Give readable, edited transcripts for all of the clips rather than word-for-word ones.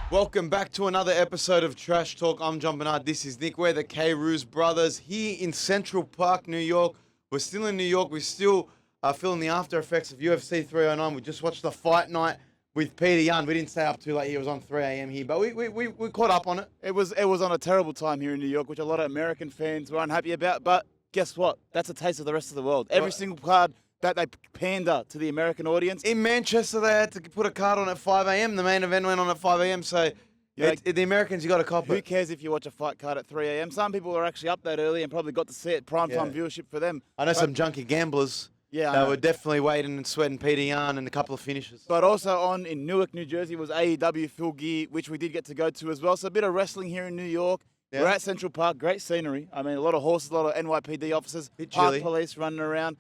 Welcome back to another episode of Trash Talk. I'm Jon-Bernard. This is Nick. We're the Kairouz Brothers here in Central Park, New York. We're still in New York. We're still feeling the after effects of UFC 309. We just watched the fight night with Peter Yan. We didn't stay up too late. He was on 3 a.m. here, but we caught up on it. It was on a terrible time here in New York, which a lot of American fans were unhappy about. But guess what? That's a taste of the rest of the world. Every single card that they pander to the American audience. In Manchester, they had to put a card on at 5 a.m. The main event went on at 5 a.m. So the Americans, you got to cop it. Who cares if you watch a fight card at 3 a.m.? Some people are actually up that early and probably got to see it. Primetime viewership for them. I know some junkie gamblers. Yeah, they were definitely waiting and sweating Peter Yan and a couple of finishes. But also in Newark, New Jersey was AEW Full Gear, which we did get to go to as well. So a bit of wrestling here in New York. Yeah. We're at Central Park. Great scenery. I mean, a lot of horses, a lot of NYPD officers, park police running around.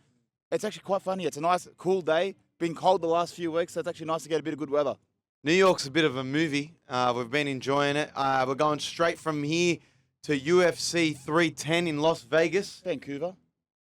It's actually quite funny. It's a nice, cool day. Been cold the last few weeks, so it's actually nice to get a bit of good weather. New York's a bit of a movie. We've been enjoying it. We're going straight from here to UFC 310 in Las Vegas. Vancouver.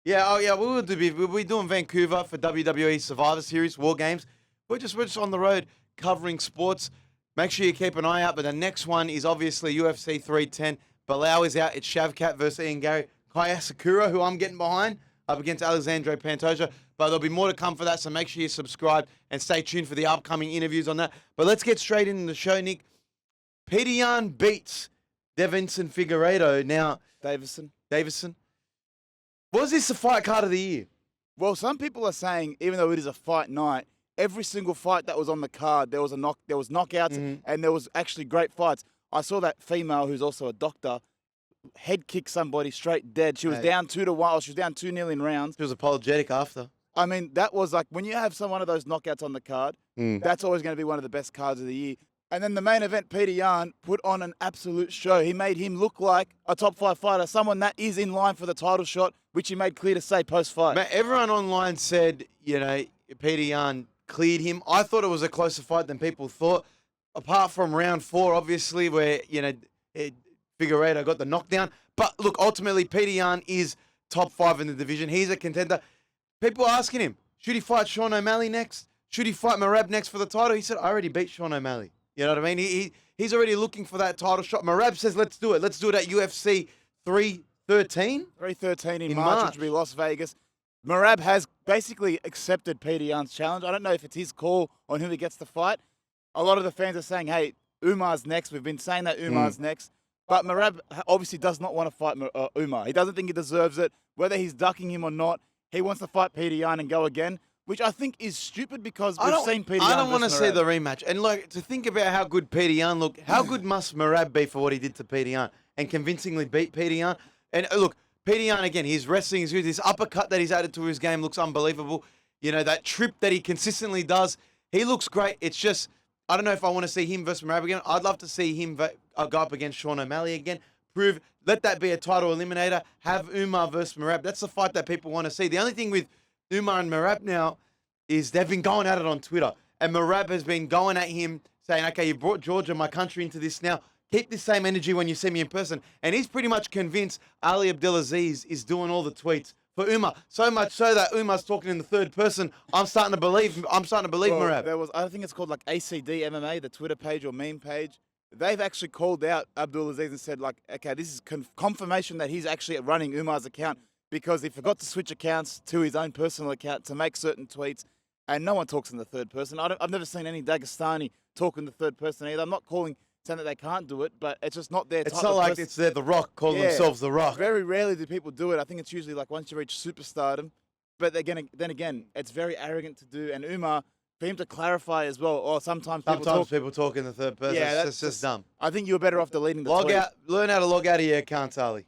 Yeah, we'll be doing Vancouver for WWE Survivor Series, War Games. We're just on the road covering sports. Make sure you keep an eye out. But the next one is obviously UFC 310. Bilal is out. It's Shavkat versus Ian Garry. Kai Asakura, who I'm getting behind, up against Alexandre Pantoja. But there'll be more to come for that, so make sure you subscribe and stay tuned for the upcoming interviews on that. But let's get straight into the show, Nick. Peter Yan beats Deiveson Figueiredo. Now, Davison. Was this the fight card of the year? Well, some people are saying, even though it is a fight night, every single fight that was on the card, there was knockouts, and there was actually great fights. I saw that female, who's also a doctor, head kick somebody straight dead. She was down 2-1, or she was down 2-0 in rounds. She was apologetic after. I mean, that was like, when you have one of those knockouts on the card, that's always going to be one of the best cards of the year. And then the main event, Peter Yan put on an absolute show. He made him look like a top 5 fighter, someone that is in line for the title shot, which he made clear to say post-fight. Man, everyone online said, Peter Yan cleared him. I thought it was a closer fight than people thought. Apart from round 4, obviously, where, Figueiredo got the knockdown. But look, ultimately, Peter Yan is top 5 in the division. He's a contender. People are asking him, should he fight Sean O'Malley next? Should he fight Merab next for the title? He said, I already beat Sean O'Malley. You know what I mean? He's already looking for that title shot. Merab says, let's do it. Let's do it at UFC 313. 313 in March, which will be Las Vegas. Merab has basically accepted Peter Yan's challenge. I don't know if it's his call on who he gets to fight. A lot of the fans are saying, hey, Umar's next. We've been saying that Umar's next. But Merab obviously does not want to fight Umar. He doesn't think he deserves it. Whether he's ducking him or not, he wants to fight Peter Yan and go again, which I think is stupid because we've seen Peter Yan. I don't want to see the rematch. And look, to think about how good Peter Yan looked, how good must Merab be for what he did to Peter Yan and convincingly beat Peter Yan? And look, Peter Yan, again, his wrestling is good. This uppercut that he's added to his game looks unbelievable. That trip that he consistently does, he looks great. It's just, I don't know if I want to see him versus Merab again. I'd love to see him go up against Sean O'Malley again. Let that be a title eliminator. Have Umar versus Merab. That's the fight that people want to see. The only thing with Umar and Merab now is they've been going at it on Twitter. And Merab has been going at him saying, okay, you brought Georgia, my country, into this now. Keep this same energy when you see me in person. And he's pretty much convinced Ali Abdelaziz is doing all the tweets for Umar. So much so that Umar's talking in the third person. I'm starting to believe Merab. I think it's called like ACD MMA, the Twitter page or meme page. They've actually called out Abdulaziz and said, like, okay, this is confirmation that he's actually running Umar's account because he forgot to switch accounts to his own personal account to make certain tweets. And no one talks in the third person. I've never seen any Dagestani talk in the third person either. I'm not saying that they can't do it, but it's just not their type of person. It's not like it's The Rock calling themselves The Rock. Very rarely do people do it. I think it's usually like once you reach superstardom. But then again, it's very arrogant to do. And Umar, for him to clarify as well, or sometimes people talk in the third person. Yeah, that's just dumb. I think you were better off deleting the log tweet. out. Learn how to log out of your accounts, Ali.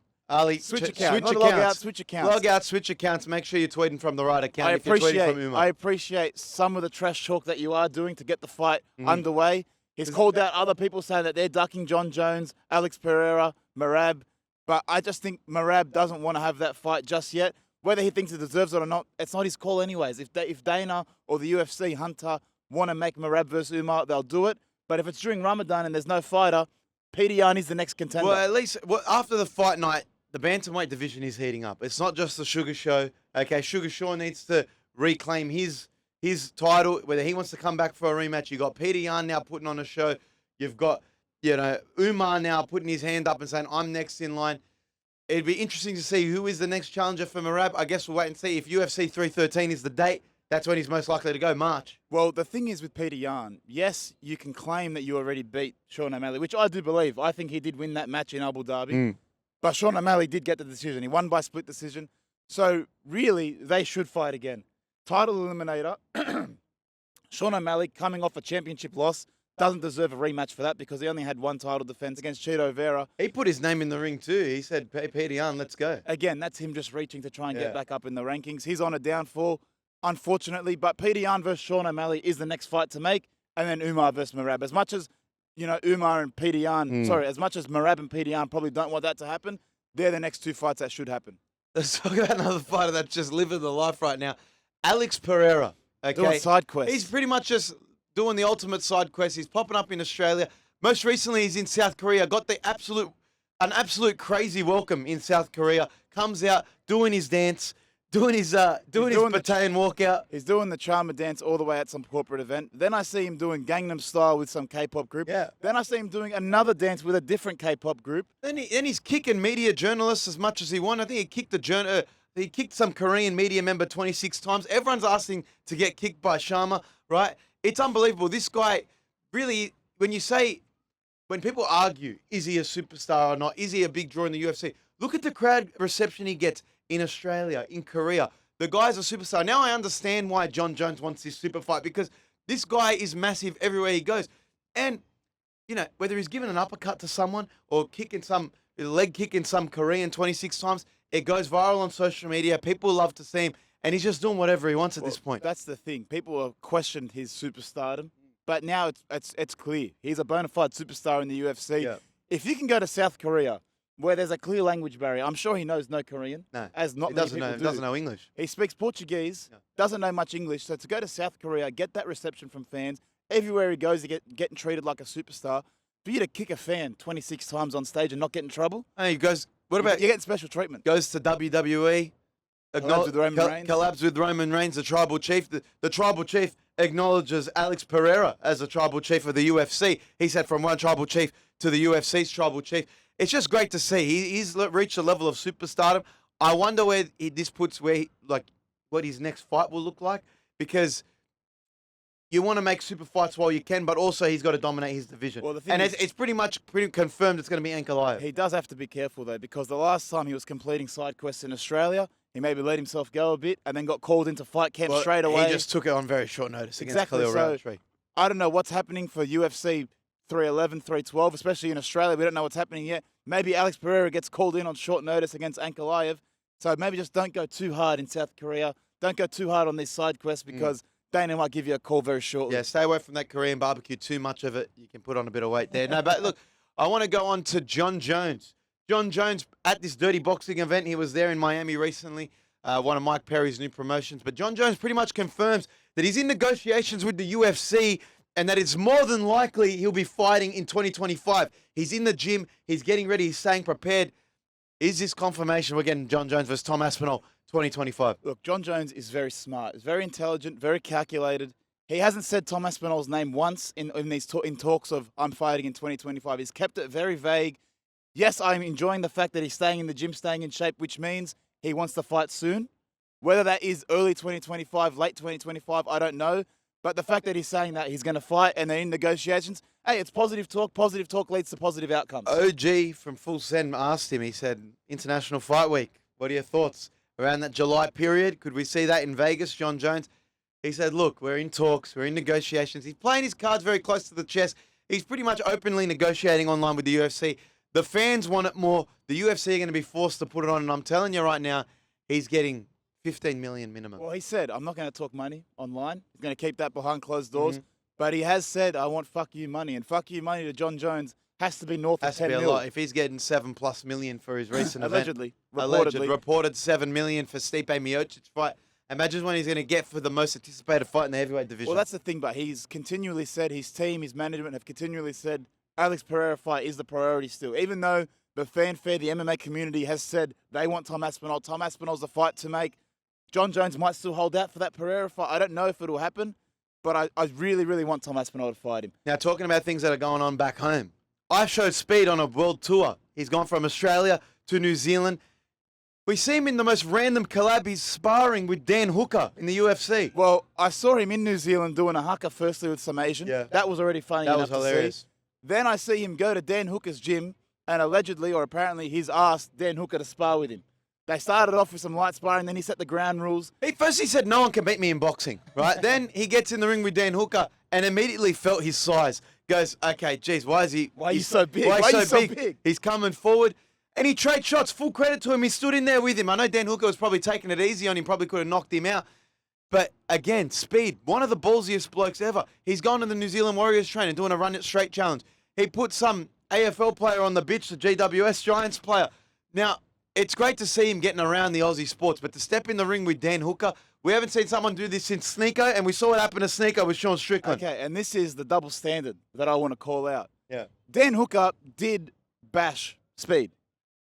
Switch accounts. Log out, switch accounts. Log out, switch accounts. Make sure you're tweeting from the right account. I appreciate some of the trash talk that you are doing to get the fight underway. He's called out other people saying that they're ducking John Jones, Alex Pereira, Merab. But I just think Merab doesn't want to have that fight just yet. Whether he thinks he deserves it or not, it's not his call anyways. If Dana or the UFC, Hunter, want to make Merab versus Umar, they'll do it. But if it's during Ramadan and there's no fighter, Peter Yan is the next contender. Well, at least after the fight night, the bantamweight division is heating up. It's not just the Sugar Show. Okay, Sugar Shaw needs to reclaim his title, whether he wants to come back for a rematch. You got Peter Yan now putting on a show. You've got Umar now putting his hand up and saying, I'm next in line. It'd be interesting to see who is the next challenger for Merab. I guess we'll wait and see. If UFC 313 is the date, that's when he's most likely to go, March. Well, the thing is with Peter Yan, yes, you can claim that you already beat Sean O'Malley, which I do believe. I think he did win that match in Abu Dhabi. But Sean O'Malley did get the decision. He won by split decision. So, really, they should fight again. Title eliminator. Sean O'Malley, coming off a championship loss, doesn't deserve a rematch for that because he only had one title defense against Chito Vera. He put his name in the ring too. He said, Peter Yan, let's go. Again, that's him just reaching to try and get back up in the rankings. He's on a downfall, unfortunately. But Peter Yan versus Sean O'Malley is the next fight to make. And then Umar versus Merab. As much as, Umar and Peter Yan, as much as Merab and Peter Yan probably don't want that to happen, they're the next two fights that should happen. Let's talk about another fighter that's just living the life right now. Alex Pereira. Okay. Doing side quests. He's pretty much just doing the ultimate side quest. He's popping up in Australia. Most recently, he's in South Korea. Got an absolute crazy welcome in South Korea. Comes out doing his dance, doing his battalion walkout. He's doing the Charmer dance all the way at some corporate event. Then I see him doing Gangnam Style with some K-pop group. Yeah. Then I see him doing another dance with a different K-pop group. Then he's kicking media journalists as much as he wants. I think he kicked some Korean media member 26 times. Everyone's asking to get kicked by Sharma, right? It's unbelievable. This guy really, when people argue, is he a superstar or not? Is he a big draw in the UFC? Look at the crowd reception he gets in Australia, in Korea. The guy's a superstar. Now I understand why Jon Jones wants this super fight because this guy is massive everywhere he goes. And, whether he's given an uppercut to someone or leg kicking some Korean 26 times, it goes viral on social media. People love to see him. And he's just doing whatever he wants at this point. That's the thing. People have questioned his superstardom, but now it's clear. He's a bona fide superstar in the UFC. Yeah. If you can go to South Korea, where there's a clear language barrier, I'm sure he knows no Korean. No, as not he many doesn't people know. do. Doesn't know English. He speaks Portuguese, doesn't know much English. So to go to South Korea, get that reception from fans, everywhere he goes, getting treated like a superstar. For you to kick a fan 26 times on stage and not get in trouble, Hey, he goes. What about you're getting special treatment? Goes to WWE. Collabs with Roman Reigns. Collabs with Roman Reigns, the tribal chief. The tribal chief acknowledges Alex Pereira as the tribal chief of the UFC. He said from one tribal chief to the UFC's tribal chief. It's just great to see. He's reached a level of superstardom. I wonder where this puts what his next fight will look like because you want to make super fights while you can, but also he's got to dominate his division. Well, the thing and is, it's pretty confirmed it's going to be Ankalaev. He does have to be careful, though, because the last time he was completing side quests in Australia, he maybe let himself go a bit and then got called into fight camp straight away. He just took it on very short notice against Exactly. Khalil Rountree. I don't know what's happening for UFC 311, 312, especially in Australia. We don't know what's happening yet. Maybe Alex Pereira gets called in on short notice against Ankalaev. So maybe just don't go too hard in South Korea. Don't go too hard on these side quests because Dana might give you a call very shortly. Yeah, stay away from that Korean barbecue. Too much of it, you can put on a bit of weight there. No, but look, I want to go on to Jon Jones. Jon Jones at this Dirty Boxing event. He was there in Miami recently, one of Mike Perry's new promotions. But Jon Jones pretty much confirms that he's in negotiations with the UFC and that it's more than likely he'll be fighting in 2025. He's in the gym. He's getting ready. He's staying prepared. Is this confirmation we're getting Jon Jones versus Tom Aspinall 2025? Look, Jon Jones is very smart. He's very intelligent, very calculated. He hasn't said Tom Aspinall's name once in talks of I'm fighting in 2025. He's kept it very vague. Yes, I'm enjoying the fact that he's staying in the gym, staying in shape, which means he wants to fight soon. Whether that is early 2025, late 2025, I don't know. But the fact that he's saying that he's going to fight and they're in negotiations, hey, it's positive talk. Positive talk leads to positive outcomes. OG from Full Send asked him, he said, International Fight Week, what are your thoughts? Around that July period, could we see that in Vegas, Jon Jones? He said, look, we're in talks, we're in negotiations. He's playing his cards very close to the chest. He's pretty much openly negotiating online with the UFC. The fans want it more. The UFC are going to be forced to put it on. And I'm telling you right now, he's getting 15 million minimum. Well, he said, I'm not going to talk money online. He's going to keep that behind closed doors. But he has said, I want fuck you money. And fuck you money to Jon Jones has to be north of 10 million. mil. A lot. If he's getting 7+ million for his recent Allegedly. event. Reported 7 million for Stipe Miocic fight. Imagine what he's going to get for the most anticipated fight in the heavyweight division. Well, that's the thing, but he's continually said, his team, his management have continually said, Alex Pereira fight is the priority still. Even though the fanfare, the MMA community has said they want Tom Aspinall. Tom Aspinall's the fight to make. Jon Jones might still hold out for that Pereira fight. I don't know if it'll happen, but I really, really want Tom Aspinall to fight him. Now, talking about things that are going on back home, IShowSpeed on a world tour. He's gone from Australia to New Zealand. We see him in the most random collab. He's sparring with Dan Hooker in the UFC. Well, I saw him in New Zealand doing a haka firstly with some Asian. Yeah. That was already funny That enough was to hilarious. see. Then I see him go to Dan Hooker's gym and allegedly or apparently he's asked Dan Hooker to spar with him. They started off with some light sparring, then he set the ground rules. He said no one can beat me in boxing, right? Then he gets in the ring with Dan Hooker and immediately felt his size. Goes, okay, geez, why are you so big? Why Why are you you so so big? big? He's coming forward. And he trade shots. Full credit to him. He stood in there with him. I know Dan Hooker was probably taking it easy on him, probably could have knocked him out. But again, speed. One of the ballsiest blokes ever. He's gone to the New Zealand Warriors trainer doing a run it straight challenge. He put some AFL player on the bitch, the GWS Giants player. Now, it's great to see him getting around the Aussie sports, but to step in the ring with Dan Hooker, we haven't seen someone do this since Sneeko, and we saw what happened to Sneeko with Sean Strickland. Okay, and this is the double standard that I want to call out. Yeah. Dan Hooker did bash Speed.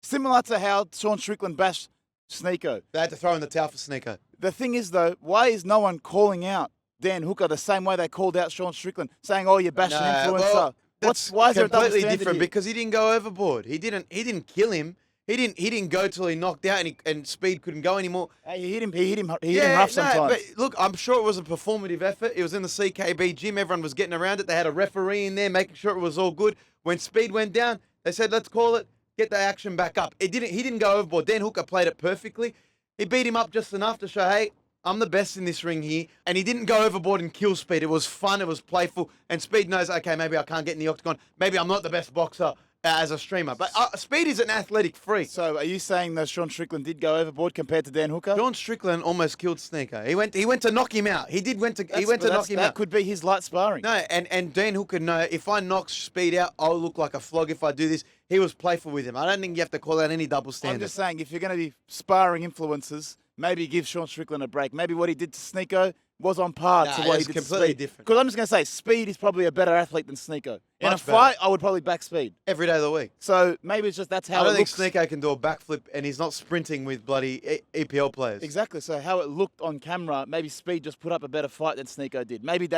Similar to how Sean Strickland bashed Sneeko. They had to throw in the towel for Sneeko. The thing is, though, why is no one calling out Dan Hooker the same way they called out Sean Strickland, saying, "Oh, you're bashing influencer"? That's Why is there a double completely standard different here? because he didn't go overboard. He didn't kill him. He didn't go till he knocked out and Speed couldn't go anymore. Hey, he hit him rough sometimes. But look, I'm sure it was a performative effort. It was in the CKB gym. Everyone was getting around it. They had a referee in there making sure it was all good. When Speed went down, they said, "Let's call it. Get the action back up." He didn't go overboard. Dan Hooker played it perfectly. He beat him up just enough to show, hey, I'm the best in this ring here. And he didn't go overboard and kill Speed. It was fun. It was playful. And Speed knows, okay, maybe I can't get in the octagon. Maybe I'm not the best boxer as a streamer. But Speed is an athletic freak. So are you saying that Sean Strickland did go overboard compared to Dan Hooker? John Strickland almost killed Sneeko. He went to knock him out. He went to knock him That out. could be his light sparring. No, and Dan Hooker, no, if I knock Speed out, I'll look like a flog if I do this. He was playful with him. I don't think you have to call out any double I'm standard. just saying, if you're going to be sparring influencers, maybe give Sean Strickland a break. Maybe what he did to Sneeko was on par Nah, to what he it's did completely to Speed. different. Because I'm just going to say, Speed is probably a better athlete than Sneeko. In a Much better. fight, I would probably back Speed. Every day of the week. So maybe it's just that's how I don't it think looks. Sneeko can do a backflip and he's not sprinting with bloody EPL players. Exactly. So how it looked on camera, maybe Speed just put up a better fight than Sneeko did. Maybe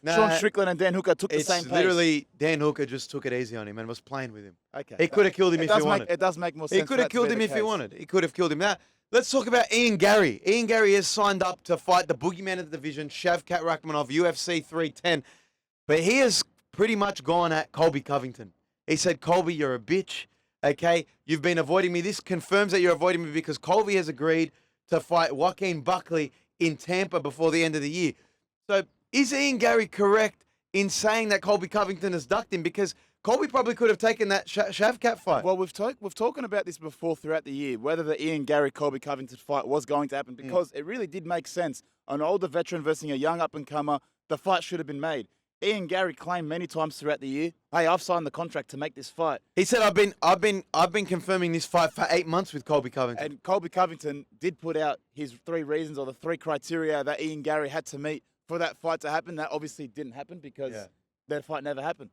Nah, Sean Strickland and Dan Hooker took the It's same pace. literally Dan Hooker just took it easy on him and was playing with him. Okay. He could have killed him if he wanted. It does make more sense. He could have killed him if he wanted. He could have killed him. Now, let's talk about Ian Garry. Ian Garry has signed up to fight the boogeyman of the division, Shavkat Rakhmonov, UFC 310. But he has pretty much gone at Colby Covington. He said, Colby, you're a bitch. Okay, you've been avoiding me. This confirms that you're avoiding me because Colby has agreed to fight Joaquin Buckley in Tampa before the end of the year. So is Ian Garry correct in saying that Colby Covington has ducked him? Because Colby probably could have taken that Shavkat fight. Well, we've talking about this before throughout the year, whether the Ian Garry Colby Covington fight was going to happen, because it really did make sense. An older veteran versus a young up and comer, the fight should have been made. Ian Garry claimed many times throughout the year, "Hey, I've signed the contract to make this fight." He said, "I've been confirming this fight for 8 months with Colby Covington." And Colby Covington did put out his 3 reasons or the 3 criteria that Ian Garry had to meet for that fight to happen. That obviously didn't happen because that fight never happened.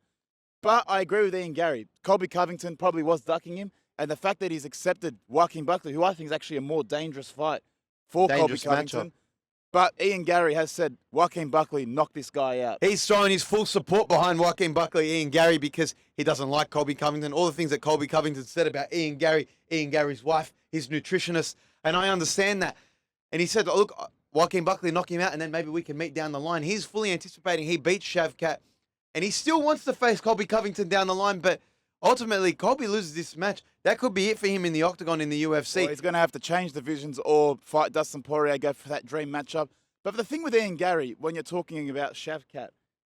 But I agree with Ian Garry. Colby Covington probably was ducking him. And the fact that he's accepted Joaquin Buckley, who I think is actually a more dangerous fight for Dangerous Colby Covington. matchup. But Ian Garry has said Joaquin Buckley knocked this guy out. He's throwing his full support behind Joaquin Buckley, Ian Garry, because he doesn't like Colby Covington. All the things that Colby Covington said about Ian Garry's wife, his nutritionist, and I understand that. And he said, look, Joaquin Buckley, knock him out, and then maybe we can meet down the line. He's fully anticipating he beats Shavkat, and he still wants to face Colby Covington down the line, but ultimately, Colby loses this match. That could be it for him in the octagon in the UFC. Well, he's going to have to change divisions or fight Dustin Poirier, go for that dream matchup. But the thing with Ian Garry, when you're talking about Shavkat,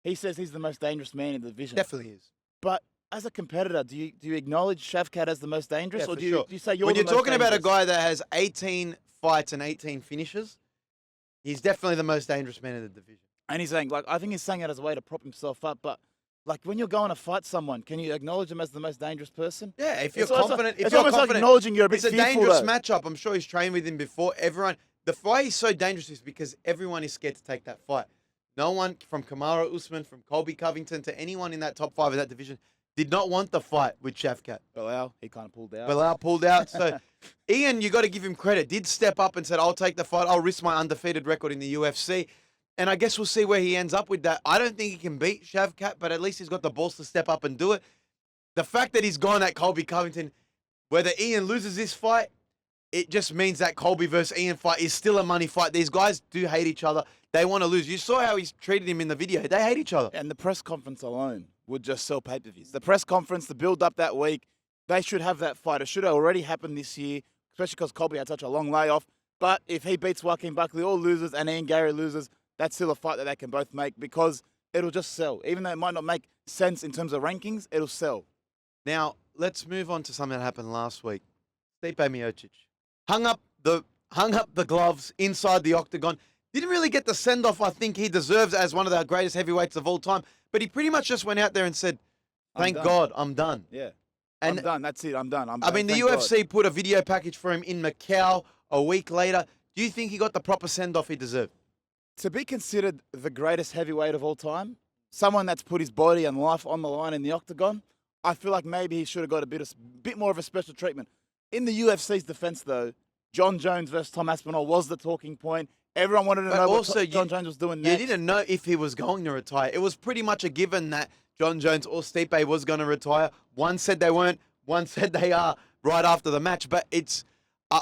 he says he's the most dangerous man in the division. Definitely is. But as a competitor, do you acknowledge Shavkat as the most dangerous, Yeah, or for do you, sure. do you say you're when the you're most talking about a dangerous? guy that has 18 fights and 18 finishes, he's definitely the most dangerous man in the division. And he's saying, I think he's saying it as a way to prop himself up. But when you're going to fight someone, can you acknowledge him as the most dangerous person? Yeah, if you're It's also- confident, it's almost like acknowledging you're a bit it's a fearful, dangerous though. matchup. I'm sure he's trained with him before. The fight is so dangerous is because everyone is scared to take that fight. No one from Kamaru Usman, from Colby Covington to anyone in that top 5 of that division did not want the fight with Shavkat. Bilal, he kind of pulled out. Bilal pulled out. So Ian, you got to give him credit, did step up and said, I'll take the fight. I'll risk my undefeated record in the UFC. And I guess we'll see where he ends up with that. I don't think he can beat Shavkat, but at least he's got the balls to step up and do it. the fact that he's gone at Colby Covington, whether Ian loses this fight, it just means that Colby versus Ian fight is still a money fight. These guys do hate each other. They want to lose. You saw how he's treated him in the video. They hate each other. And the press conference alone would just sell pay-per-views. The press conference, the build-up that week, they should have that fight. It should have already happened this year, especially because Colby had such a long layoff. But if he beats Joaquin Buckley or loses and Ian Garry loses, that's still a fight that they can both make because it'll just sell. Even though it might not make sense in terms of rankings, it'll sell. Now, let's move on to something that happened last week. Stipe Miocic hung up the gloves inside the octagon. Didn't really get the send-off I think he deserves as one of the greatest heavyweights of all time. But he pretty much just went out there and said, thank God, I'm done. Yeah. And I'm done. That's it. I'm done. I mean, the UFC put a video package for him in Macau a week later. Do you think he got the proper send-off he deserved? To be considered the greatest heavyweight of all time, someone that's put his body and life on the line in the octagon, I feel like maybe he should have got a bit more of a special treatment. In the UFC's defense, though, Jon Jones versus Tom Aspinall was the talking point. Everyone wanted to know what Jon Jones was doing next. You didn't know if he was going to retire. It was pretty much a given that Jon Jones or Stipe was going to retire. One said they weren't. One said they are right after the match. But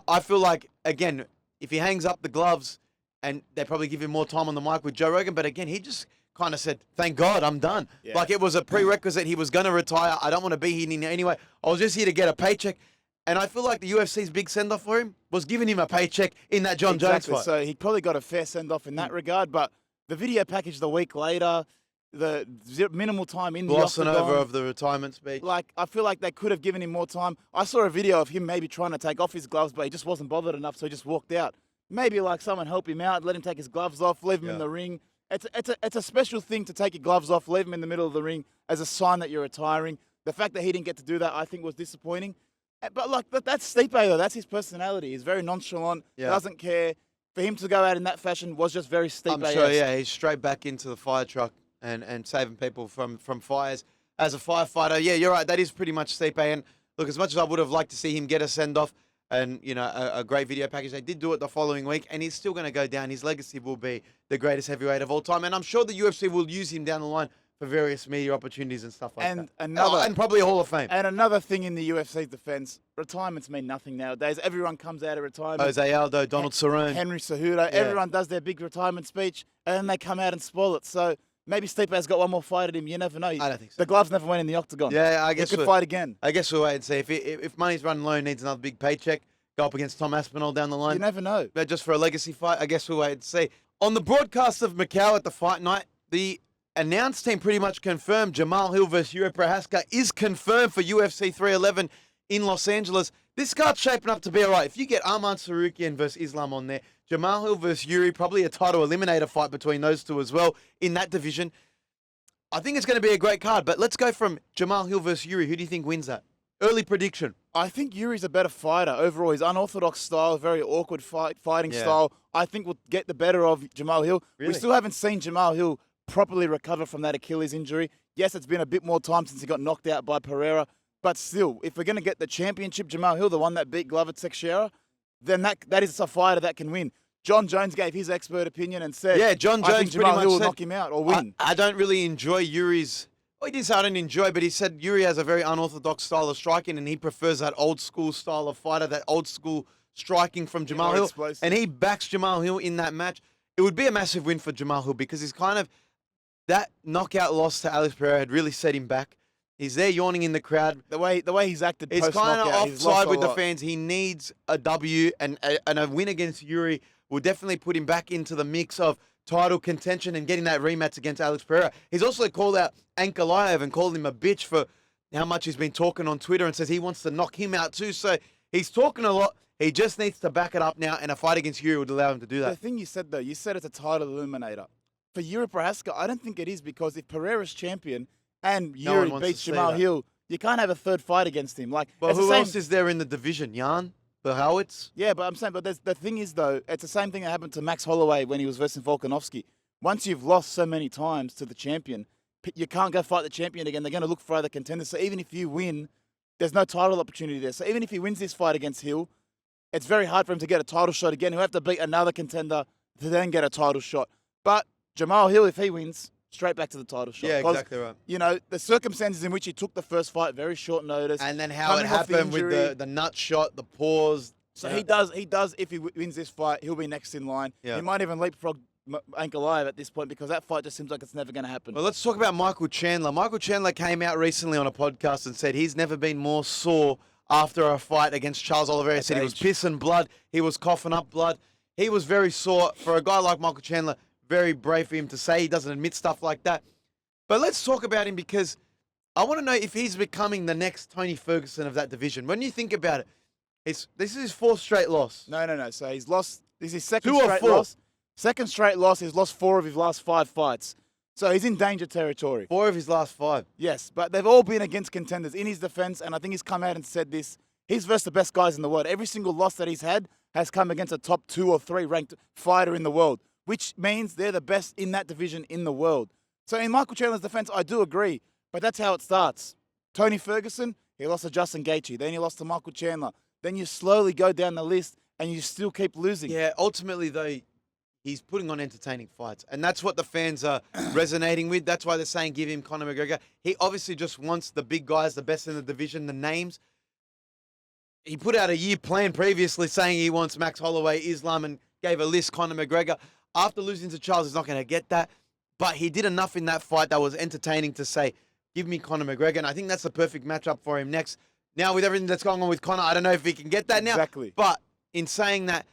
I feel like, again, if he hangs up the gloves and they probably give him more time on the mic with Joe Rogan. But again, he just kind of said, thank God, I'm done. Yeah. Like it was a prerequisite. He was going to retire. I don't want to be here anyway. I was just here to get a paycheck. And I feel like the UFC's big send-off for him was giving him a paycheck in that Jon Jones fight. So he probably got a fair send-off in that regard. But the video package the week later, the minimal time in the octagon. Glossing over of the retirement speech. Like, I feel like they could have given him more time. I saw a video of him maybe trying to take off his gloves, but he just wasn't bothered enough, so he just walked out. Maybe like someone help him out, let him take his gloves off, leave him in the ring. It's a special thing to take your gloves off, leave him in the middle of the ring as a sign that you're retiring. The fact that he didn't get to do that, I think, was disappointing. But like, that's Stipe though. That's his personality. He's very nonchalant. Doesn't care. For him to go out in that fashion was just very Stipe. I'm sure. Yeah, he's straight back into the fire truck and saving people from fires as a firefighter. Yeah, you're right. That is pretty much Stipe. And look, as much as I would have liked to see him get a send off and a great video package, they did do it the following week, and he's still going to go down. His legacy will be the greatest heavyweight of all time, and I'm sure the UFC will use him down the line for various media opportunities and stuff like that. And probably a Hall of Fame. And another thing in the UFC's defense, retirements mean nothing nowadays. Everyone comes out of retirement. Jose Aldo, Donald Cerrone. Henry Cejudo. Everyone does their big retirement speech, and then they come out and spoil it. So maybe Stipe has got one more fight at him. You never know. I don't think so. The gloves never went in the octagon. Yeah, I guess he could fight again. I guess we'll wait and see. If money's running low, needs another big paycheck, go up against Tom Aspinall down the line. You never know. But just for a legacy fight, I guess we'll wait and see. On the broadcast of Macau at the fight night, the announced team pretty much confirmed Jamal Hill versus Yuri Prohaska is confirmed for UFC 311 in Los Angeles. This card's shaping up to be all right. If you get Arman Tsarukyan versus Islam on there, Jamal Hill versus Yuri, probably a title eliminator fight between those two as well in that division. I think it's going to be a great card, but let's go from Jamal Hill versus Yuri. Who do you think wins that? Early prediction. I think Yuri's a better fighter overall. His unorthodox style, very awkward fighting style, I think will get the better of Jamal Hill. Really? We still haven't seen Jamal Hill properly recover from that Achilles injury. Yes, it's been a bit more time since he got knocked out by Pereira, but still, if we're going to get the championship Jamal Hill, the one that beat Glover Teixeira, then that is a fighter that can win. Jon Jones gave his expert opinion and said, Jon Jones I think Jamal Hill will knock him out or win. I don't really enjoy Yuri's... Well, he didn't say I don't enjoy, but he said Yuri has a very unorthodox style of striking, and he prefers that old school style of fighter, that old school striking from Jamal Hill. Explosive. And he backs Jamal Hill in that match. It would be a massive win for Jamal Hill because he's kind of... That knockout loss to Alex Pereira had really set him back. He's there yawning in the crowd. The way he's acted He's kind of post-knockout, offside with the fans. He needs a W, and a win against Yuri will definitely put him back into the mix of title contention and getting that rematch against Alex Pereira. He's also called out Ankalaev and called him a bitch for how much he's been talking on Twitter and says he wants to knock him out too. So he's talking a lot. He just needs to back it up now, and a fight against Yuri would allow him to do that. The thing you said, though, you said it's a title eliminator. For Yuri Prohaska, I don't think it is because if Pereira's champion and Yuri beats Jamal Hill, you can't have a third fight against him. Like, but who else is there in the division? Jan? Blachowicz? Yeah, but I'm saying, but the thing is, though, it's the same thing that happened to Max Holloway when he was versus Volkanovski. Once you've lost so many times to the champion, you can't go fight the champion again. They're going to look for other contenders. So even if you win, there's no title opportunity there. So even if he wins this fight against Hill, it's very hard for him to get a title shot again. He'll have to beat another contender to then get a title shot. But Jamal Hill, if he wins, straight back to the title shot. Yeah, 'Cause, exactly right. You know, the circumstances in which he took the first fight, very short notice. And then how it coming off the happened with injury. the nut shot, the pause. So Yeah. he does, if he wins this fight, he'll be next in line. Yeah. He might even leapfrog Ankalaev at this point because that fight just seems like it's never going to happen. Well, let's talk about Michael Chandler. Michael Chandler came out recently on a podcast and said he's never been more sore after a fight against Charles Oliveira. He said he was pissing blood. He was coughing up blood. He was very sore. For a guy like Michael Chandler, very brave for him to say. He doesn't admit stuff like that. But let's talk about him because I want to know if he's becoming the next Tony Ferguson of that division. When you think about it, this is his fourth straight loss. No. So he's lost. This is his second 2 or straight 4. loss. Second straight loss. He's lost 4 of his last 5 fights. So he's in danger territory. 4 of his last 5. Yes, but they've all been against contenders. In his defense, and I think he's come out and said this, he's versus the best guys in the world. Every single loss that he's had has come against a top 2 or 3 ranked fighter in the world, which means they're the best in that division in the world. So in Michael Chandler's defense, I do agree, but that's how it starts. Tony Ferguson, he lost to Justin Gaethje. Then he lost to Michael Chandler. Then you slowly go down the list and you still keep losing. Yeah, ultimately, though, he's putting on entertaining fights. And that's what the fans are resonating with. That's why they're saying give him Conor McGregor. He obviously just wants the big guys, the best in the division, the names. He put out a year plan previously saying he wants Max Holloway, Islam, and gave a list, Conor McGregor. After losing to Charles, he's not going to get that. But he did enough in that fight that was entertaining to say, give me Conor McGregor. And I think that's the perfect matchup for him next. Now, with everything that's going on with Conor, I don't know if he can get that now. Exactly. But in saying that,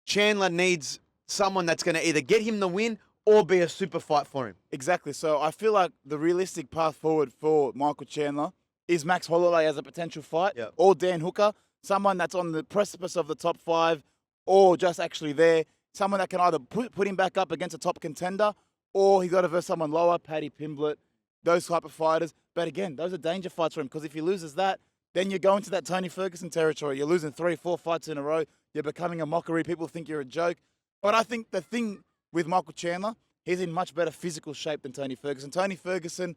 Chandler needs someone that's going to either get him the win or be a super fight for him. Exactly. So I feel like the realistic path forward for Michael Chandler is Max Holloway as a potential fight, Yep. or Dan Hooker, someone that's on the precipice of the top 5 or just actually there, someone that can either put him back up against a top contender or he's got to verse someone lower, Paddy Pimblett, those type of fighters. But again, those are danger fights for him because if he loses that, then you go into that Tony Ferguson territory. You're losing 3, 4 fights in a row. You're becoming a mockery. People think you're a joke. But I think the thing with Michael Chandler, he's in much better physical shape than Tony Ferguson. Tony Ferguson,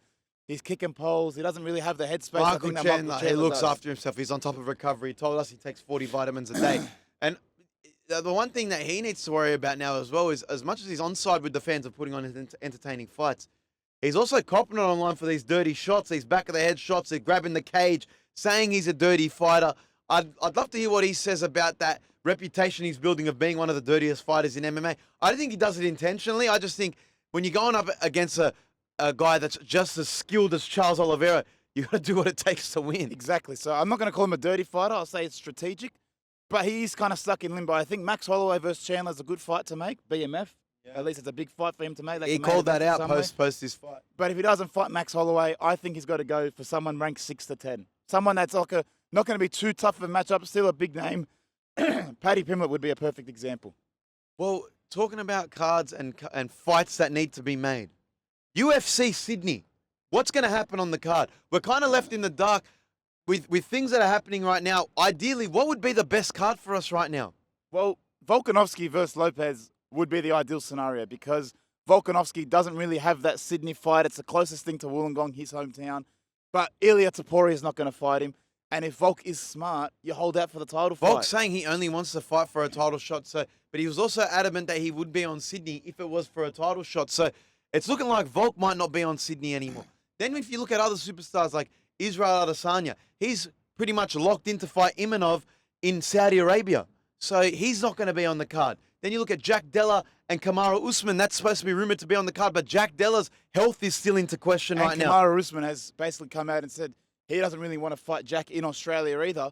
he's kicking poles. He doesn't really have the headspace. I Michael think that Chandler, he looks does. after himself. He's on top of recovery. He told us he takes 40 vitamins a day. And the one thing that he needs to worry about now as well is, as much as he's on side with the fans of putting on his entertaining fights, he's also copping it online for these dirty shots, these back-of-the-head shots, they're grabbing the cage, saying he's a dirty fighter. I'd love to hear what he says about that reputation he's building of being one of the dirtiest fighters in MMA. I don't think he does it intentionally. I just think when you're going up against a guy that's just as skilled as Charles Oliveira, you got to do what it takes to win. Exactly. So I'm not going to call him a dirty fighter. I'll say it's strategic. But he's kind of stuck in limbo. I think Max Holloway versus Chandler is a good fight to make, BMF. Yeah. At least it's a big fight for him to make. He called that out post this fight. But if he doesn't fight Max Holloway, I think he's got to go for someone ranked 6 to 10. Someone that's like not going to be too tough of a matchup, still a big name. Paddy Pimblett would be a perfect example. Well, talking about cards and fights that need to be made. UFC Sydney. What's going to happen on the card? We're kind of left in the dark with things that are happening right now. Ideally, what would be the best card for us right now? Well, Volkanovski versus Lopez would be the ideal scenario because Volkanovski doesn't really have that Sydney fight. It's the closest thing to Wollongong, his hometown. But Ilia Topuria is not going to fight him. And if Volk is smart, you hold out for the title fight. Volk's saying he only wants to fight for a title shot, but he was also adamant that he would be on Sydney if it was for a title shot. So it's looking like Volk might not be on Sydney anymore. Then if you look at other superstars like Israel Adesanya, he's pretty much locked in to fight Imanov in Saudi Arabia. So he's not going to be on the card. Then you look at Jack Della and Kamaru Usman. That's supposed to be rumored to be on the card, but Jack Della's health is still into question right now. Kamaru Usman has basically come out and said he doesn't really want to fight Jack in Australia either.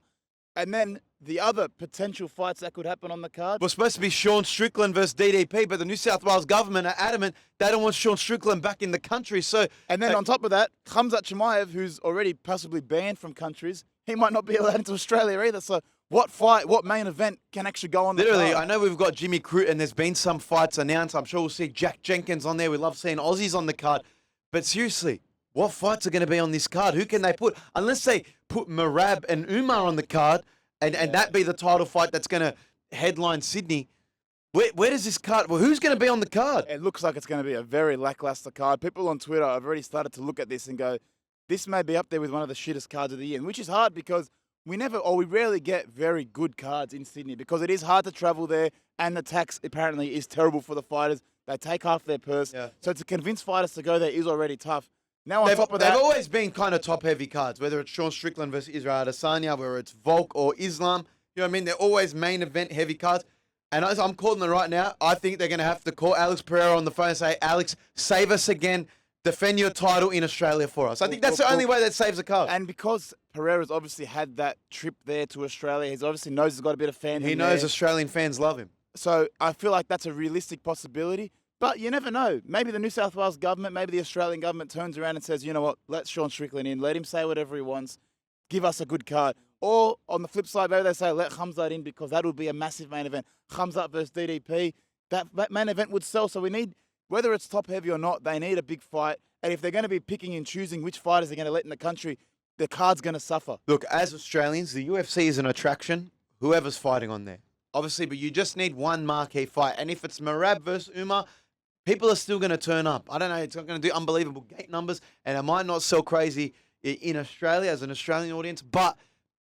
And then the other potential fights that could happen on the card. We're supposed to be Sean Strickland versus DDP, but the New South Wales government are adamant they don't want Sean Strickland back in the country. So, and then on top of that, Khamzat Chimaev, who's already possibly banned from countries, he might not be allowed into Australia either. So what fight, what main event can actually go on the literally, card? I know we've got Jimmy Crute and there's been some fights announced. I'm sure we'll see Jack Jenkins on there. We love seeing Aussies on the card. But seriously, what fights are going to be on this card? Who can they put? Unless they put Merab and Umar on the card, and that be the title fight that's going to headline Sydney. Where does this card? Well, who's going to be on the card? It looks like it's going to be a very lackluster card. People on Twitter have already started to look at this and go, this may be up there with one of the shittest cards of the year, which is hard because we rarely get very good cards in Sydney because it is hard to travel there and the tax apparently is terrible for the fighters. They take half their purse. Yeah. So to convince fighters to go there is already tough. Now on They've, top of they've that, always been kind of top-heavy cards, whether it's Sean Strickland versus Israel Adesanya, whether it's Volk or Islam. You know what I mean? They're always main event heavy cards. And as I'm calling them right now, I think they're going to have to call Alex Pereira on the phone and say, Alex, save us again. Defend your title in Australia for us. I think that's the only way that saves a card. and because Pereira's obviously had that trip there to Australia, he's obviously knows he's got a bit of fan. He knows Australian fans love him. So I feel like that's a realistic possibility. But you never know. Maybe the New South Wales government, maybe the Australian government turns around and says, you know what, let Sean Strickland in, let him say whatever he wants, give us a good card. Or on the flip side, maybe they say, let Khamzat in because that would be a massive main event. Khamzat versus DDP, that main event would sell. So we need, whether it's top heavy or not, they need a big fight. And if they're going to be picking and choosing which fighters they're going to let in the country, the card's going to suffer. Look, as Australians, the UFC is an attraction, whoever's fighting on there. Obviously, but you just need one marquee fight. And if it's Merab versus Umar, people are still going to turn up. I don't know, it's not going to do unbelievable gate numbers, and it might not sell crazy in Australia as an Australian audience, but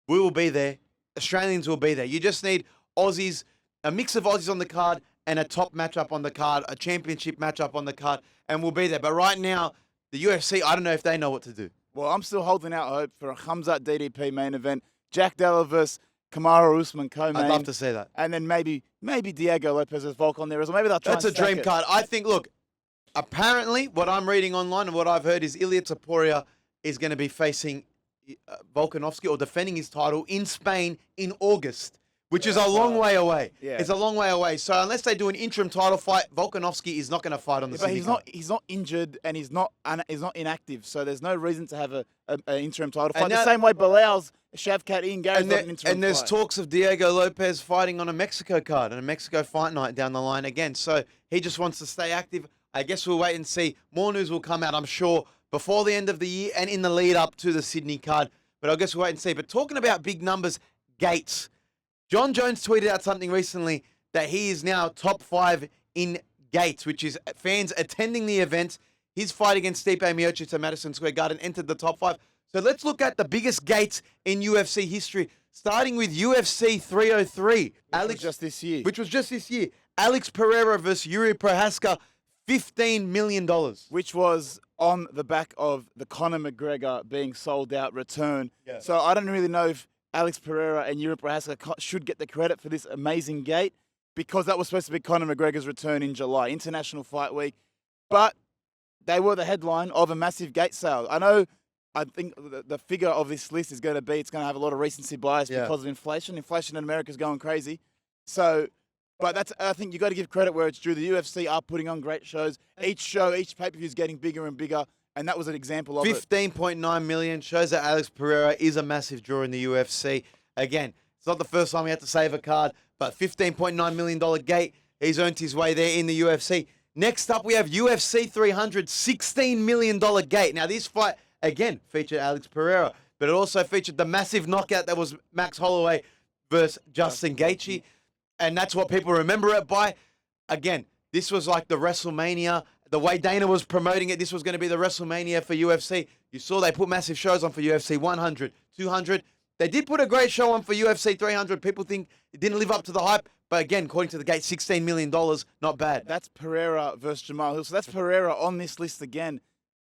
we will be there. Australians will be there. You just need Aussies, a mix of Aussies on the card and a top matchup on the card, a championship matchup on the card, and we'll be there. But right now, the UFC, I don't know if they know what to do. Well, I'm still holding out hope for a Khamzat DDP main event. Jack Della versus Kamaru Usman co-main. I'd love to see that. And then maybe Diego Lopez versus Volk on there as well. Maybe they'll try That's and a stack dream it. card. I think, look, apparently what I'm reading online and what I've heard is Ilya Taporia is going to be facing Volkanovski or defending his title in Spain in August, which is a long way away. Yeah. It's a long way away. So unless they do an interim title fight, Volkanovski is not going to fight on the But Sydney he's card. not injured and he's not inactive. So there's no reason to have an interim title And fight. now- The same way Bilal's Shavkat Ian Garry's got an interim And there's fight. talks of Diego Lopez fighting on a Mexico card and a Mexico fight night down the line again. So he just wants to stay active. I guess we'll wait and see. More news will come out, I'm sure, before the end of the year and in the lead up to the Sydney card. But I guess we'll wait and see. But talking about big numbers, gates. John Jones tweeted out something recently that he is now top 5 in gates, which is fans attending the event. His fight against Stipe Miocic at Madison Square Garden entered the top 5. So let's look at the biggest gates in UFC history, starting with UFC 303. Which was just this year. Alex Pereira versus Yuri Prohaska, $15 million. Which was on the back of the Conor McGregor being sold out return. Yeah. So I don't really know if Alex Pereira and Yuri Prohaska should get the credit for this amazing gate because that was supposed to be Conor McGregor's return in July, International Fight Week. But they were the headline of a massive gate sale. I think the figure of this list is going to be, it's going to have a lot of recency bias because of inflation. Inflation in America is going crazy. So, but I think you got to give credit where it's due. The UFC are putting on great shows. Each pay-per-view is getting bigger and bigger. And that was an example of it. 15.9 million shows that Alex Pereira is a massive draw in the UFC. Again, it's not the first time we had to save a card, but $15.9 million gate. He's earned his way there in the UFC. Next up, we have UFC 300, $16 million gate. Now, this fight, again, featured Alex Pereira, but it also featured the massive knockout that was Max Holloway versus Justin Gaethje. And that's what people remember it by. Again, this was like the WrestleMania. The way Dana was promoting it, this was going to be the WrestleMania for UFC. You saw they put massive shows on for UFC 100, 200. They did put a great show on for UFC 300. People think it didn't live up to the hype. But again, according to the gate, $16 million, not bad. That's Pereira versus Jamal Hill. So that's Pereira on this list again.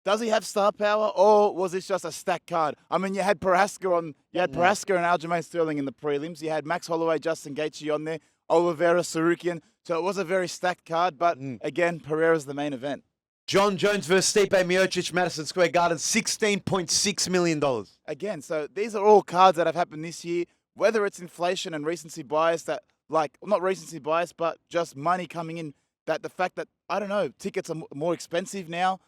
Does he have star power, or was this just a stacked card? I mean, you had Prohaska and Aljamain Sterling in the prelims. You had Max Holloway, Justin Gaethje on there, Oliveira, Sarukian. So it was a very stacked card, but again, Pereira's the main event. John Jones versus Stipe Miocic, Madison Square Garden, $16.6 million. Again, so these are all cards that have happened this year, whether it's inflation and recency bias that, like, not recency bias, but just money coming in, that the fact that, I don't know, tickets are more expensive now.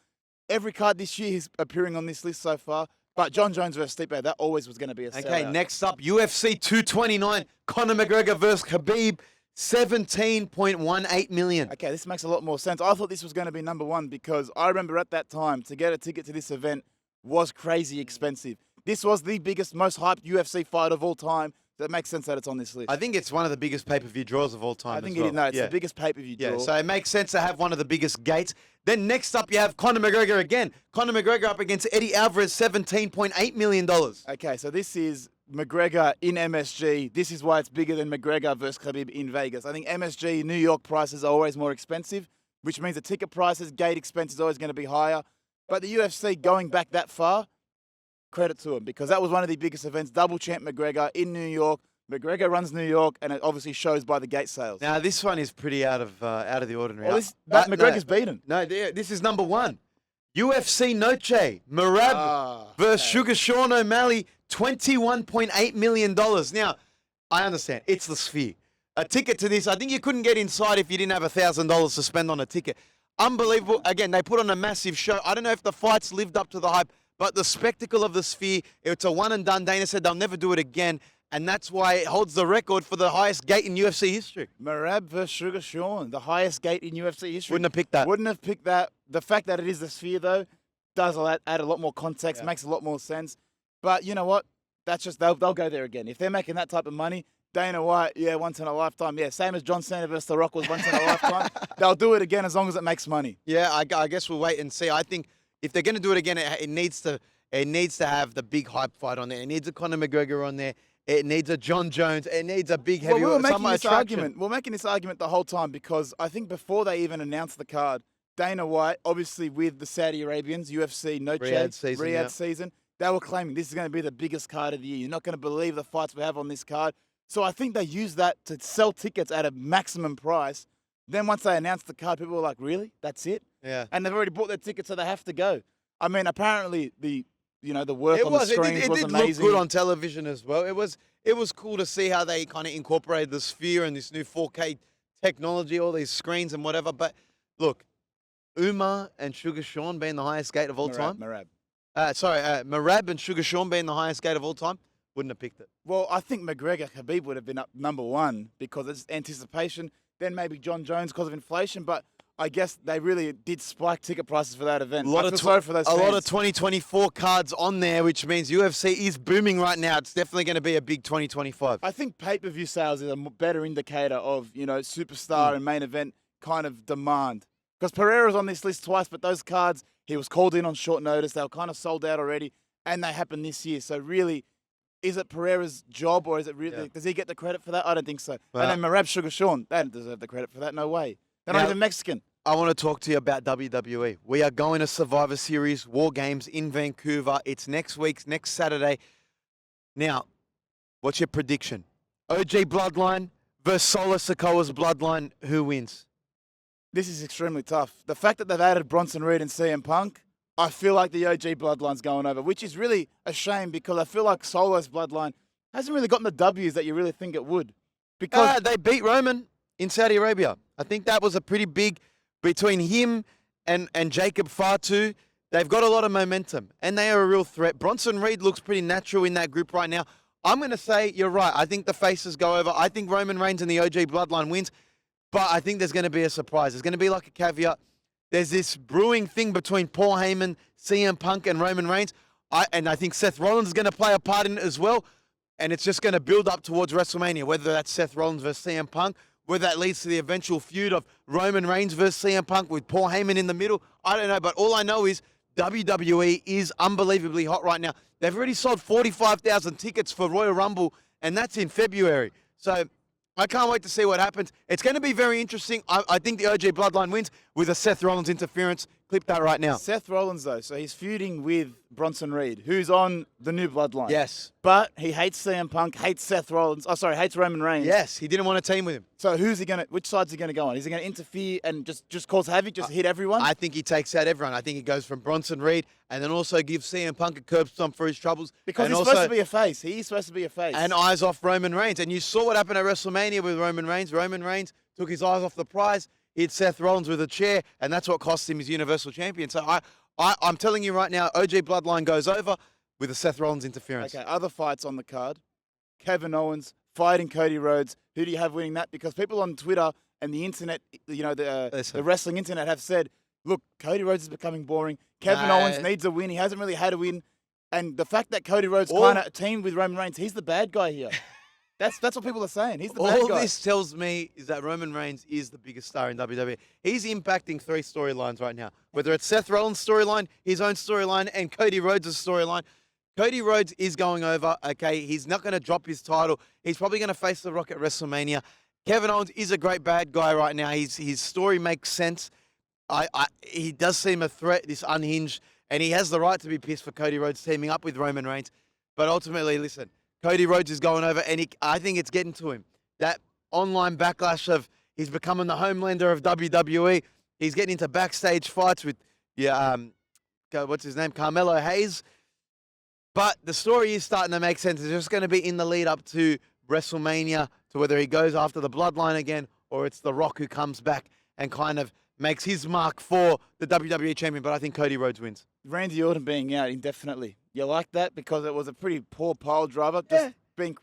Every card this year is appearing on this list so far. But John Jones versus Stipe, that always was going to be a sellout. Okay, next up, UFC 229, Conor McGregor versus Khabib, $17.18 million. Okay, this makes a lot more sense. I thought this was going to be number one because I remember at that time, to get a ticket to this event was crazy expensive. This was the biggest, most hyped UFC fight of all time. So it makes sense that it's on this list. I think it's one of the biggest pay-per-view draws of all time. I think as well. it's the biggest pay-per-view draw. Yeah, so it makes sense to have one of the biggest gates. Then next up, you have Conor McGregor again. Conor McGregor up against Eddie Alvarez, $17.8 million. Okay, so this is McGregor in MSG. This is why it's bigger than McGregor versus Khabib in Vegas. I think MSG, New York prices are always more expensive. which means the ticket prices, gate expense is always going to be higher. But the UFC going back that far, credit to him, because that was one of the biggest events. Double champ McGregor in New York. McGregor runs New York, and it obviously shows by the gate sales. Now, this one is pretty out of the ordinary. Well, McGregor's beaten. No, this is number one. UFC Noche, Merab versus Sugar Sean O'Malley, $21.8 million. Now, I understand. It's the Sphere. A ticket to this, I think you couldn't get inside if you didn't have $1,000 to spend on a ticket. Unbelievable. Again, they put on a massive show. I don't know if the fights lived up to the hype, but the spectacle of the Sphere, it's a one and done. Dana said they'll never do it again. And that's why it holds the record for the highest gate in UFC history. Merab versus Sugar Sean, the highest gate in UFC history. Wouldn't have picked that. Wouldn't have picked that. The fact that it is the Sphere, though, does add a lot more context, makes a lot more sense. But you know what? That's just, they'll go there again. If they're making that type of money, Dana White, once in a lifetime. Yeah, same as John Cena versus The Rock was once in a lifetime. They'll do it again as long as it makes money. Yeah, I guess we'll wait and see. I think if they're going to do it again, it needs to have the big hype fight on there. It needs a Conor McGregor on there. It needs a John Jones. It needs a big heavyweight. Well, we're making this argument the whole time because I think before they even announced the card, Dana White, obviously with the Saudi Arabians, UFC, Riyadh season, they were claiming this is going to be the biggest card of the year. You're not going to believe the fights we have on this card. So I think they used that to sell tickets at a maximum price. Then once they announced the card, people were like, really? That's it? Yeah. And they've already bought their tickets, so they have to go. I mean, apparently the work on the screens was amazing. It did look good on television as well. It was cool to see how they kind of incorporated the Sphere and this new 4K technology, all these screens and whatever. But look, Umar and Sugar Sean being the highest gate of all time. Merab and Sugar Sean being the highest gate of all time. Wouldn't have picked it. Well, I think McGregor Khabib would have been up number one because it's anticipation. Then maybe John Jones because of inflation. But I guess they really did spike ticket prices for that event. A lot of 2024 cards on there, which means UFC is booming right now. It's definitely going to be a big 2025. I think pay-per-view sales is a better indicator of, superstar and main event kind of demand. Because Pereira's on this list twice, but those cards, he was called in on short notice. They were kind of sold out already, and they happened this year. So really, is it Pereira's job, or is it really? Does he get the credit for that? I don't think so. Well, and then Merab Sugar Sean, they don't deserve the credit for that. No way. They're not even Mexican. I want to talk to you about WWE. We are going to Survivor Series War Games in Vancouver. It's next Saturday. Now, what's your prediction? OG Bloodline versus Solo Sikoa's Bloodline. Who wins? This is extremely tough. The fact that they've added Bronson Reed and CM Punk, I feel like the OG Bloodline's going over, which is really a shame because I feel like Solo's Bloodline hasn't really gotten the W's that you really think it would. Because they beat Roman in Saudi Arabia. I think that was a pretty big between him and Jacob Fatu. They've got a lot of momentum, and they are a real threat. Bronson Reed looks pretty natural in that group right now. I'm going to say you're right. I think the faces go over. I think Roman Reigns and the OG Bloodline wins, but I think there's going to be a surprise. There's going to be like a caveat. There's this brewing thing between Paul Heyman, CM Punk, and Roman Reigns. I think Seth Rollins is going to play a part in it as well, and it's just going to build up towards WrestleMania, whether that's Seth Rollins versus CM Punk, whether that leads to the eventual feud of Roman Reigns versus CM Punk with Paul Heyman in the middle. I don't know, but all I know is WWE is unbelievably hot right now. They've already sold 45,000 tickets for Royal Rumble, and that's in February. So I can't wait to see what happens. It's going to be very interesting. I think the OG Bloodline wins with a Seth Rollins interference. Clip that right now. Seth Rollins, though, so he's feuding with Bronson Reed, who's on the new Bloodline. Yes. But he hates CM Punk, hates Seth Rollins. Hates Roman Reigns. Yes, he didn't want to team with him. So which side's he going to go on? Is he going to interfere and just cause havoc, just hit everyone? I think he takes out everyone. I think he goes from Bronson Reed and then also gives CM Punk a curb stomp for his troubles. Because he's supposed to be a face. He's supposed to be a face. And eyes off Roman Reigns. And you saw what happened at WrestleMania with Roman Reigns. Roman Reigns took his eyes off the prize, hit Seth Rollins with a chair, and that's what cost him his Universal Champion. So I'm telling you right now, OG Bloodline goes over with a Seth Rollins interference. Okay, other fights on the card. Kevin Owens fighting Cody Rhodes. Who do you have winning that? Because people on Twitter and the internet, the wrestling internet have said, look, Cody Rhodes is becoming boring. Kevin Owens needs a win. He hasn't really had a win. And the fact that Cody Rhodes kind of teamed with Roman Reigns, he's the bad guy here. That's what people are saying. He's the bad guy. All this tells me is that Roman Reigns is the biggest star in WWE. He's impacting 3 storylines right now. Whether it's Seth Rollins' storyline, his own storyline, and Cody Rhodes' storyline. Cody Rhodes is going over, okay? He's not going to drop his title. He's probably going to face The Rock at WrestleMania. Kevin Owens is a great bad guy right now. His story makes sense. he does seem a threat, this unhinged, and he has the right to be pissed for Cody Rhodes teaming up with Roman Reigns. But ultimately, listen, Cody Rhodes is going over, and I think it's getting to him. That online backlash of he's becoming the Homelander of WWE. He's getting into backstage fights with, what's his name, Carmelo Hayes. But the story is starting to make sense. It's just going to be in the lead up to WrestleMania, to whether he goes after the Bloodline again or it's The Rock who comes back and kind of makes his mark for the WWE champion. But I think Cody Rhodes wins. Randy Orton being out indefinitely. You like that? Because it was a pretty poor pile driver. Just being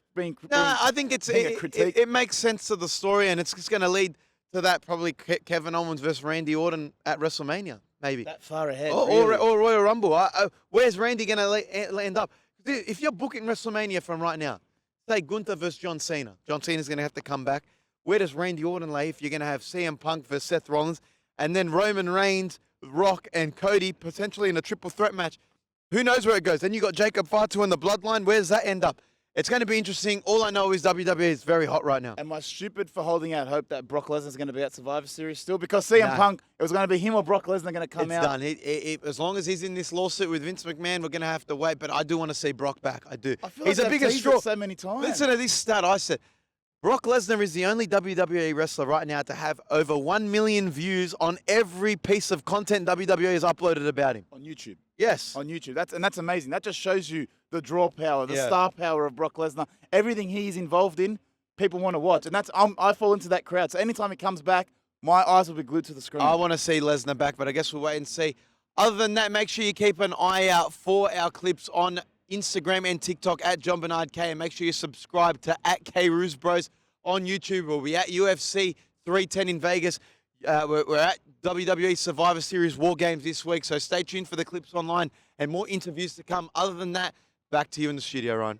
I think it makes sense to the story, and it's just going to lead to that probably Kevin Owens versus Randy Orton at WrestleMania, maybe. That far ahead. Or Royal Rumble. Where's Randy going to end up? If you're booking WrestleMania from right now, say Gunther versus John Cena. John Cena's going to have to come back. Where does Randy Orton lay if you're going to have CM Punk versus Seth Rollins, and then Roman Reigns, Rock, and Cody potentially in a triple threat match? Who knows where it goes? Then you got Jacob Fatu in the Bloodline. Where does that end up? It's going to be interesting. All I know is WWE is very hot right now. Am I stupid for holding out hope that Brock Lesnar's going to be at Survivor Series still? Because CM Punk, it was going to be him or Brock Lesnar going to come out. It's done. As long as he's in this lawsuit with Vince McMahon, we're going to have to wait. But I do want to see Brock back. I do. I feel He's like a bigger straw. so many times. Listen to this stat I said. Brock Lesnar is the only WWE wrestler right now to have over 1 million views on every piece of content WWE has uploaded about him. On YouTube. Yes. On YouTube. That's amazing. That just shows you the draw power, the star power of Brock Lesnar. Everything he's involved in, people want to watch. And I fall into that crowd. So anytime he comes back, my eyes will be glued to the screen. I want to see Lesnar back, but I guess we'll wait and see. Other than that, make sure you keep an eye out for our clips on Instagram and TikTok at Jon-Bernard K. And make sure you subscribe to at Kairouz Bros on YouTube. We'll be at UFC 310 in Vegas. We're at WWE Survivor Series War Games this week, so stay tuned for the clips online and more interviews to come. Other than that, back to you in the studio, Ryan.